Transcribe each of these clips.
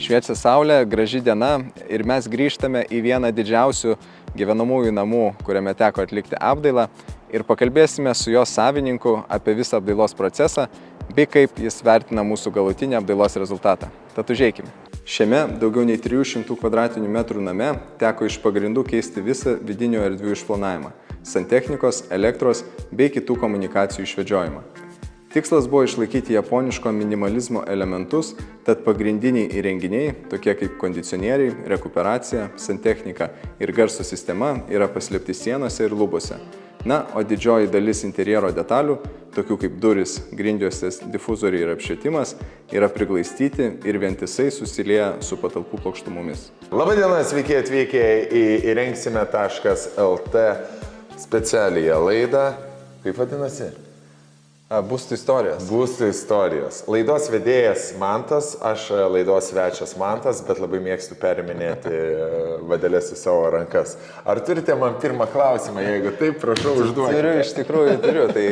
Šviečia saulė, graži diena ir mes grįžtame į vieną didžiausių gyvenamųjų namų, kuriame teko atlikti apdailą ir pakalbėsime su jo savininku apie visą apdailos procesą bei kaip jis vertina mūsų galutinį apdailos rezultatą. Tad užeikime. Šiame daugiau nei 300 m² name teko iš pagrindų keisti visą vidinių erdvių išplanavimą, santechnikos, elektros bei kitų komunikacijų išvedžiojimą. Tikslas buvo išlaikyti japoniško minimalizmo elementus, tad pagrindiniai įrenginiai, tokie kaip kondicionieriai, rekuperacija, santechnika ir garso sistema, yra paslėpti sienose ir lubose. Na, o didžioji dalis interjero detalių, tokių kaip duris, grindjuostės, difuzoriai ir apšvietimas, yra priglaistyti ir vientisai susilieja su patalpų plokštumomis. Labadiena, sveiki atvykę į įrengsime.lt specialiją laidą. Kaip vadinasi? Būstų istorijos. Būstų istorijos. Laidos vedėjas Mantas, aš laidos svečias Mantas, bet labai mėgstu periminėti vadeles į savo rankas. Ar turite man pirmą klausimą? Jeigu taip, prašau užduoti. Turiu, iš tikrųjų turiu. Tai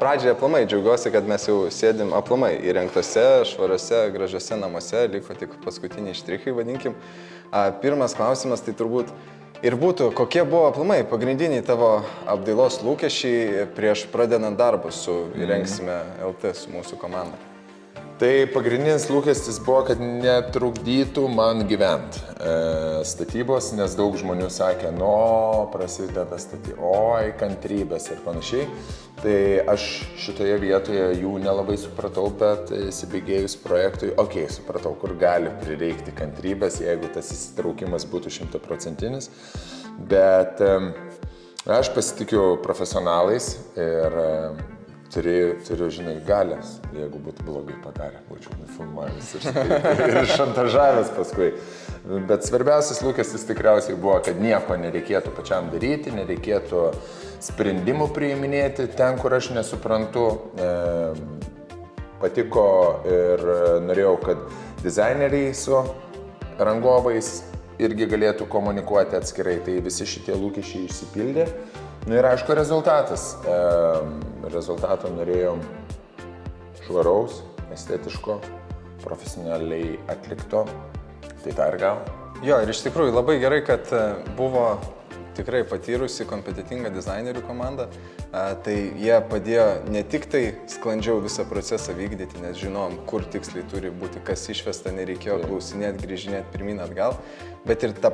pradžioje aplamai džiaugiuosi, kad mes jau sėdim aplamai įrengtose, švariuose, gražiuose namuose, liko tik paskutiniai štrichai, vadinkim. Pirmas klausimas tai turbūt ir būtų, kokie buvo aplamai pagrindiniai tavo apdailos lūkesčiai prieš pradedant darbus su įrengsime LT su mūsų komanda? Tai pagrindinis lūkestis buvo, kad netrukdytų man gyventi statybos, nes daug žmonių sakė, prasideda statybos, oi, kantrybės ir panašiai. Tai aš šitoje vietoje jų nelabai supratau, bet įsibėgėjus projektui, supratau, kur gali prireikti kantrybės, jeigu tas įsitraukimas būtų 100%. Bet aš pasitikiu profesionalais ir turiu, žinai, galės. Jeigu būtų blogai padarę, būčiau nufilmavęs ir šantažavęs paskui. Bet svarbiausias lūkestis tikriausiai buvo, kad nieko nereikėtų pačiam daryti, nereikėtų sprendimų priiminėti ten, kur aš nesuprantu. Patiko ir norėjau, kad dizaineriai su rangovais irgi galėtų komunikuoti atskirai. Tai visi šitie lūkesčiai išsipildė. Ir aišku, rezultatas. Rezultato norėjom švaraus, estetiško, profesionaliai atlikto. Tai tą ir gavo. Jo, ir iš tikrųjų labai gerai, kad buvo tikrai patyrusi, kompetitinga dizainerių komanda. Tai jie padėjo ne tik tai sklandžiau visą procesą vykdyti, nes žinom, kur tiksliai turi būti, kas išvesta, nereikėjo klausinėti, grįžinėti pirmyn atgal, bet ir tą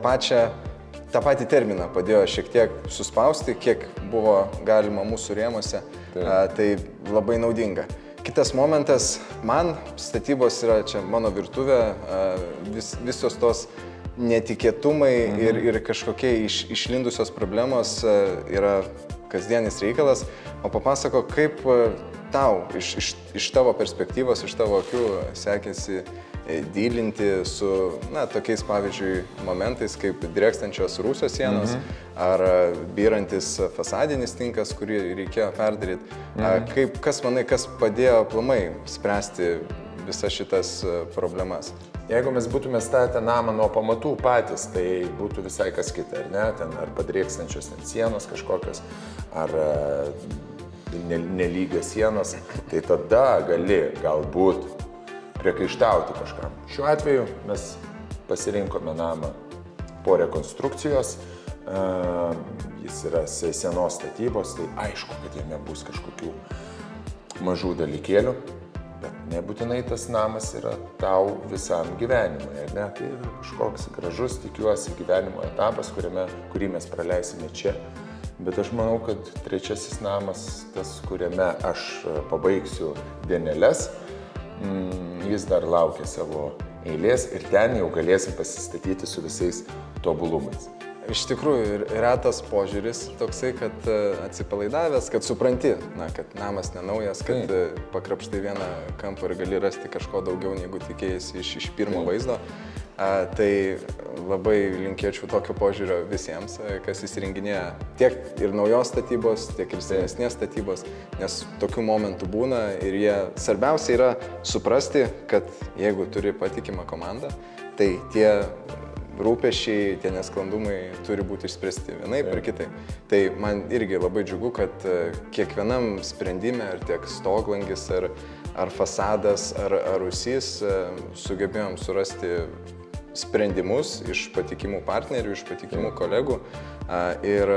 patį terminą padėjo šiek tiek suspausti, kiek buvo galima mūsų rėmuose. Tai labai naudinga. Kitas momentas, man statybos yra čia mano virtuvė, visos tos netikėtumai ir kažkokie išlindusios problemos yra kasdienis reikalas. O papasako, kaip tau iš tavo perspektyvos, iš tavo akių sekėsi dylinti su tokiais, pavyzdžiui, momentais kaip drėkstančios rūsio sienos ar byrantis fasadinis tinkas, kurį reikėjo perdaryti. Kas manai, kas padėjo aplamai spręsti visas šitas problemas? Jeigu mes būtume statę namą nuo pamatų patys, tai būtų visai kas kita, ar ne? Ten arba drėkstančios sienos kažkokios, ar nelygios sienos, tai tada gali galbūt priekaištauti kažkam. Šiuo atveju mes pasirinkome namą po rekonstrukcijos, jis yra senos statybos, tai aišku, kad jame bus kažkokių mažų dalykėlių, bet nebūtinai tas namas yra tau visam gyvenimui, ar ne? Tai yra kažkoks gražus, tikiuosi, gyvenimo etapas, kurį mes praleisime čia. Bet aš manau, kad trečiasis namas, tas, kuriame aš pabaigsiu dieneles, jis dar laukia savo eilės ir ten jau galėsim pasistatyti su visais tobulumais. Iš tikrųjų, retas požiūris toksai, kad atsipalaidavęs, kad supranti, kad namas nenaujas, kad pakrapštai vieną kampą ir gali rasti kažko daugiau, negu tikėjasi iš pirmo vaizdo. Tai labai linkėčiau tokio požiūrio visiems, kas įsirenginėja tiek ir naujos statybos, tiek ir senesnės statybos, nes tokių momentų būna ir svarbiausia yra suprasti, kad jeigu turi patikimą komandą, tai tie rūpesčiai, tie nesklandumai turi būti išspręsti vienaip ir kitaip. Tai man irgi labai džiugu, kad kiekvienam sprendime, ar tiek stoglangis, ar fasadas, ar rūsys, sugebėjom surasti sprendimus iš patikimų partnerių, iš patikimų kolegų. Ir,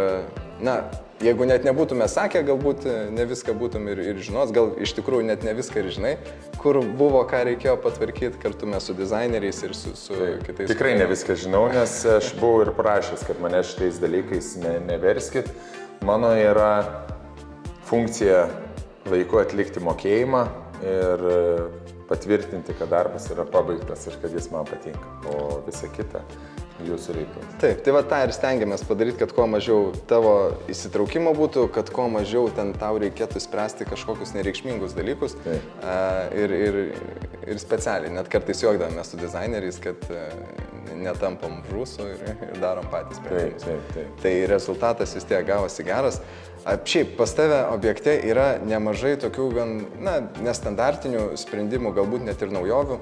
jeigu net nebūtume sakę, galbūt ne viską būtum ir žinos, gal iš tikrųjų net ne viską ir žinai, kur buvo, ką reikėjo patvarkyti, kartu mes su dizaineriais ir su kitais. Tikrai ne viską žinau, nes aš buvau ir prašęs, kad mane šitais dalykais neverskit. Mano yra funkcija laiku atlikti mokėjimą ir patvirtinti, kad darbas yra pabaigtas ir kad jis man patinka, o visa kita jūsų reikalas. Taip, tai va tą ir stengiamės padaryti, kad kuo mažiau tavo įsitraukimo būtų, kad kuo mažiau ten tau reikėtų spręsti kažkokius nereikšmingus dalykus. Ir specialiai, net kartais juokdavomės su dizaineriais, kad netampam žūsų ir darom patys sprendimus. Tai rezultatas vis tiek gavosi geras. Šiaip pas tave objekte yra nemažai tokių gan nestandartinių sprendimų, galbūt net ir naujovių.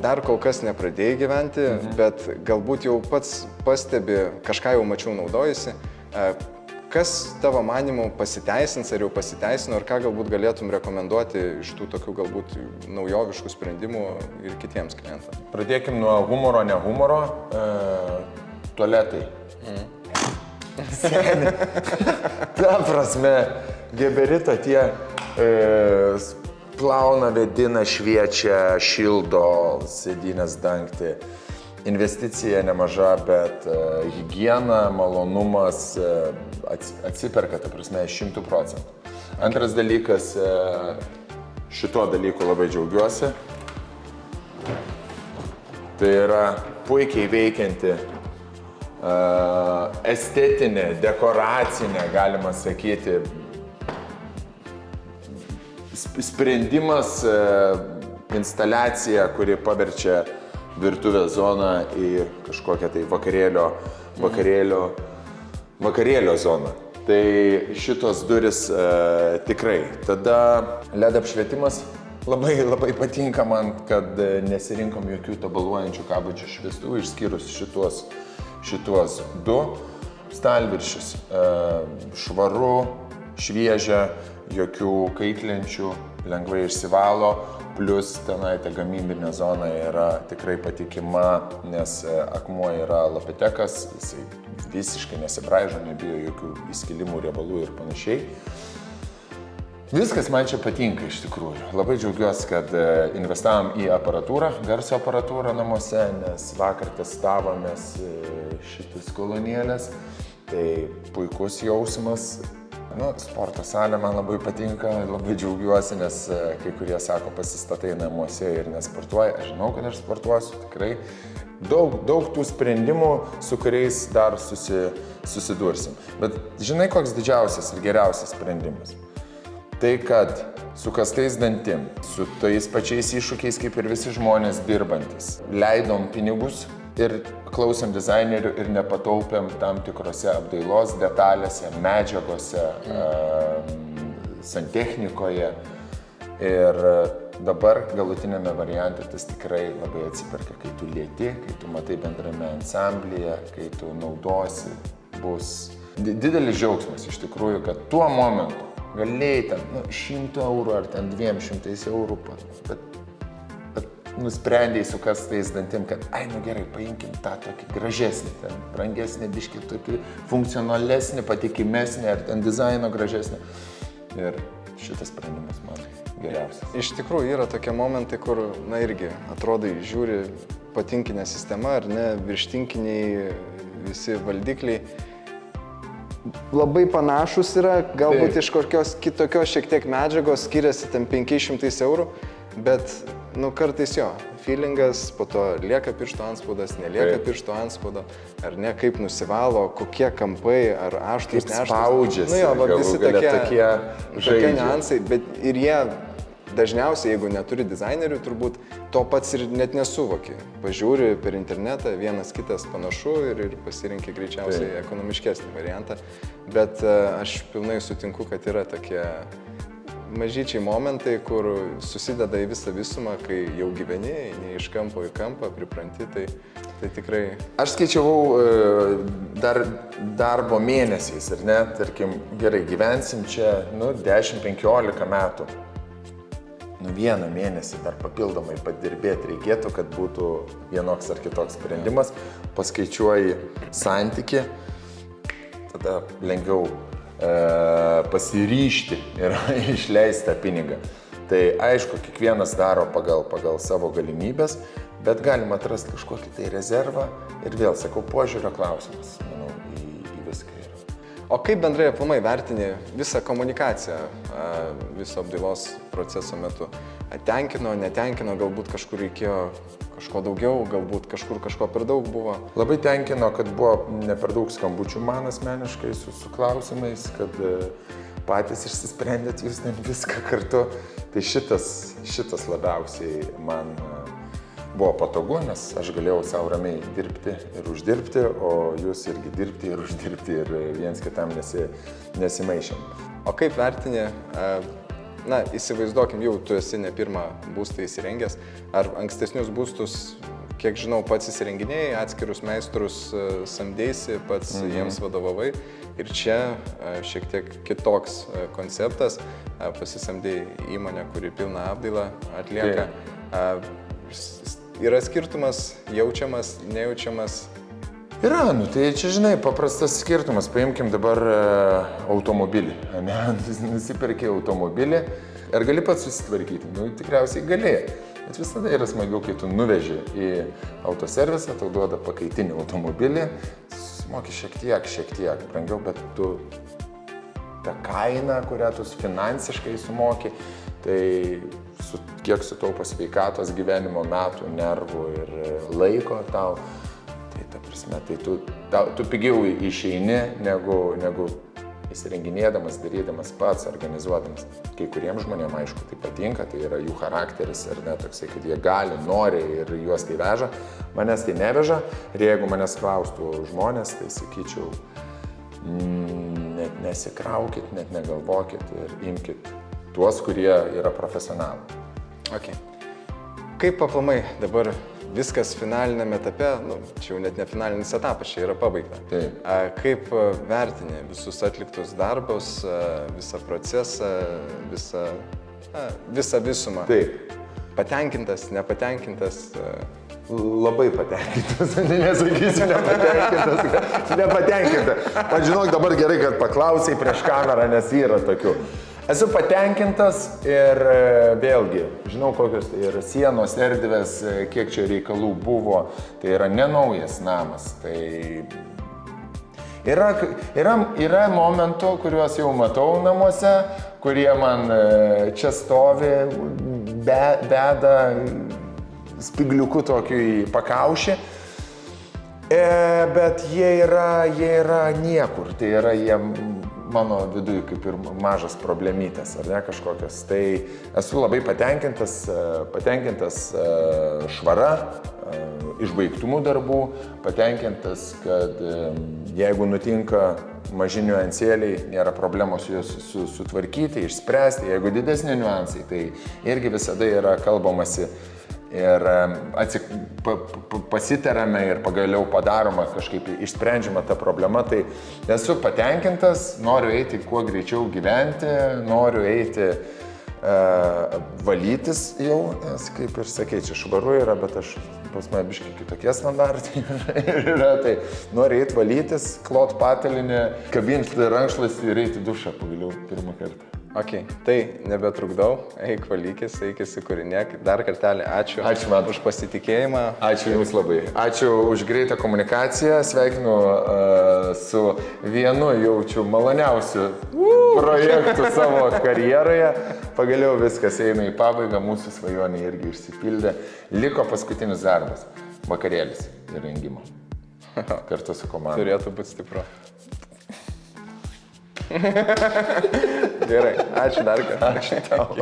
Dar kol kas nepradėjai gyventi, bet galbūt jau pats pastebi, kažką jau mačiau naudojusi. Kas tavo manimų pasiteisins ar jau pasiteisino ir ką galbūt galėtum rekomenduoti iš tų tokių galbūt naujoviškų sprendimų ir kitiems klientams? Pradėkim nuo humoro, ne humoro. Tualetai. Seni. Ta prasme, geberito tie plauna, vėdina, šviečia, šildo, sėdynės dangti. Investicija nemaža, bet higiena, malonumas atsiperka, ta prasme, 100%. Antras dalykas, šituo dalyku labai džiaugiuosi. Tai yra puikiai veikianti estetinė, dekoracinė, galima sakyti, sprendimas, instaliacija, kuri paverčia virtuvės zoną į kažkokią tai vakarėlio zoną. Tai šitos duris tikrai. Tada LED apšvietimas labai patinka man, kad nesirinkom jokių tabaluojančių kabančių šviestuvų, išskyrus šituos du stalviršius. Švaru, šviežia, jokių kaitlenčių, lengvai išsivalo, plus tenai ta gamybinė zona yra tikrai patikima, nes akmuo yra Lapitekas, jisai visiškai nesibraižo, nebijo jokių įskilimų, riebalų ir panašiai. Viskas man čia patinka iš tikrųjų. Labai džiaugiuosi, kad investavom į aparatūrą, garso aparatūrą namuose, nes vakar testavomės šitas kolonėlės. Tai puikus jausmas. Sporto salė man labai patinka, labai džiaugiuosi, nes kai kurie sako, pasistatai namuose ir nesportuoja. Aš žinau, kad aš sportuosiu, tikrai. Daug tų sprendimų, su kuriais dar susidursim. Bet žinai, koks didžiausias ir geriausias sprendimas? Tai, kad su kastais dantim, su tais pačiais iššūkiais, kaip ir visi žmonės dirbantis, leidom pinigus ir klausėm dizainerių ir nepataupėm tam tikrose apdailos detalėse, medžiagose, santechnikoje. Ir dabar galutinėme variante tas tikrai labai atsiperka, kai tu lieti, kai tu matai bendrame ansamblyje, kai tu naudosi, bus didelis džiaugsmas iš tikrųjų, kad tuo momentu galėjai ten 100 eurų ar ten 200 eurų, bet nusprendėjai su kastais dantim, kad gerai, paimkim tą tokį gražesnį, ten brangesnį, biškį tokį funkcionalesnį, patikimesnį ar ten dizaino gražesnį. Ir šitas sprendimas man geriausias. Iš tikrųjų yra tokie momentai, kur, irgi atrodai, žiūri patinkinė sistema ar ne, virštinkiniai visi valdikliai. Labai panašus yra, galbūt iš kokios kitokios šiek tiek medžiagos skiriasi ten 500 eurų, bet kartais jo, feelingas, po to lieka piršto antspaudas, nelieka piršto antspaudo, ar ne, kaip nusivalo, kokie kampai, ar aštrus, neaštrus. Spaudžiasi, visi tokie niuansai, bet ir jie dažniausiai, jeigu neturi dizainerių, turbūt to pats ir net nesuvoki. Pažiūri per internetą, vienas kitas panašu ir pasirinki greičiausiai ekonomiškesnį variantą. Bet aš pilnai sutinku, kad yra tokie mažyčiai momentai, kur susideda į visą visumą, kai jau gyveni, ne iš kampo į kampą, pripranti, tai tikrai... Aš skaičiavau dar darbo mėnesiais, ar ne, tarkim, gerai, gyvensim čia 10-15 metų. vieną mėnesį dar papildomai padirbėti reikėtų, kad būtų vienoks ar kitoks sprendimas, paskaičiuoji santyki, tada lengviau pasiryžti ir išleisti tą pinigą. Tai aišku, kiekvienas daro pagal savo galimybės, bet galima atrasti kažkokį tai rezervą ir vėl, sakau, požiūrio klausimas, manau, į viską yra. O kaip bendrai aplamai vertini visą komunikaciją viso apdailos proceso metu? Tenkino, netenkino, galbūt kažkur reikėjo kažko daugiau, galbūt kažkur kažko per daug buvo? Labai tenkino, kad buvo ne per daug skambučių man asmeniškai su klausimais, kad patys išsisprendėt jūs viską kartu. Tai šitas labiausiai man buvo patogu, nes aš galėjau savo ramiai dirbti ir uždirbti, o jūs irgi dirbti ir uždirbti ir viens kitam nesimaišėm. O kaip vertini, įsivaizduokim, jau tu esi ne pirmą būstą įsirengęs, ar ankstesnius būstus, kiek žinau, pats įsirenginėjai, atskirus meistrus samdėsi, pats jiems vadovavai ir čia šiek tiek kitoks konceptas, pasisamdėjai įmonę, kuri pilną apdailą atlieka. Yra skirtumas, jaučiamas, nejaučiamas? Yra, tai čia, žinai, paprastas skirtumas. Paimkim dabar automobilį. Nusipirki automobilį ir gali pats susitvarkyti. Tikriausiai gali. Bet visada yra smagiau, kai tu nuveži į autoservisą, tau duoda pakaitinį automobilį, sumoki šiek tiek brangiau, bet tu tą kainą, kurią tu finansiškai sumoki, tai kiek sutaupo sveikatos, gyvenimo metų, nervų ir laiko tau, tai ta prasme, tai tu pigiau išeini negu įsirenginėdamas, darydamas pats, organizuodamas. Kai kuriems žmonėms, aišku, tai patinka, tai yra jų charakteris ir net toksai, kad jie gali, nori ir juos tai veža. Manęs tai neveža ir jeigu manęs klaustų žmonės, tai sakyčiau, net nesikraukit, net negalvokit ir imkit tuos, kurie yra profesionalai. Okay. Kaip aplamai dabar viskas finaliniame etape, čia jau net ne finalinis etapas, čia yra pabaigta. Taip. Kaip vertini visus atliktus darbus, visą procesą, visą visumą? Taip. Patenkintas, nepatenkintas? Labai patenkintas, nesakysiu nepatenkintas. Aš žinok, dabar gerai, kad paklausai prieš kamerą, nes yra tokių. Esu patenkintas ir vėlgi, žinau, kokios tai yra sienos, erdvės, kiek čia reikalų buvo, tai yra nenaujas namas. Tai yra momentų, kuriuos jau matau namuose, kurie man čia stovi, beda spigliuku tokiu į pakaušį, bet jie yra niekur, tai yra jie mano viduje kaip ir mažas problemytės, ar ne kažkokios. Tai esu labai patenkintas švara, išbaigtumų darbų, patenkintas, kad jeigu nutinka maži niuansėliai, nėra problemos juos sutvarkyti, išspręsti. Jeigu didesni niuansai, tai irgi visada yra kalbamasi ir pasitarame ir pagaliau padaroma kažkaip išsprendžiama ta problema. Tai esu patenkintas, noriu eiti kuo greičiau gyventi, noriu eiti valytis jau, nes kaip ir sakei, čia švaru yra, bet pas mane biškai kitokie standartai yra, tai noriu eiti valytis, klot patalinę, kabinti rankšluostį ir eiti dušą pagaliau pirmą kartą. Ok, tai nebetrukdau, eik valykis, eik įsikūrinėk. Dar kartelį ačiū už pasitikėjimą. Ačiū Jums labai. Ačiū už greitą komunikaciją. Sveikinu su vienu, jaučiu, maloniausių projektų savo karjeroje. Pagaliau viskas eina į pabaigą, mūsų svajonė irgi išsipildė. Liko paskutinis darbas - vakarėlis ir rengimo. Kartu su komanda. Turėtų būti stipru. Gerai, ačiū dar kartą. Ačiū tau.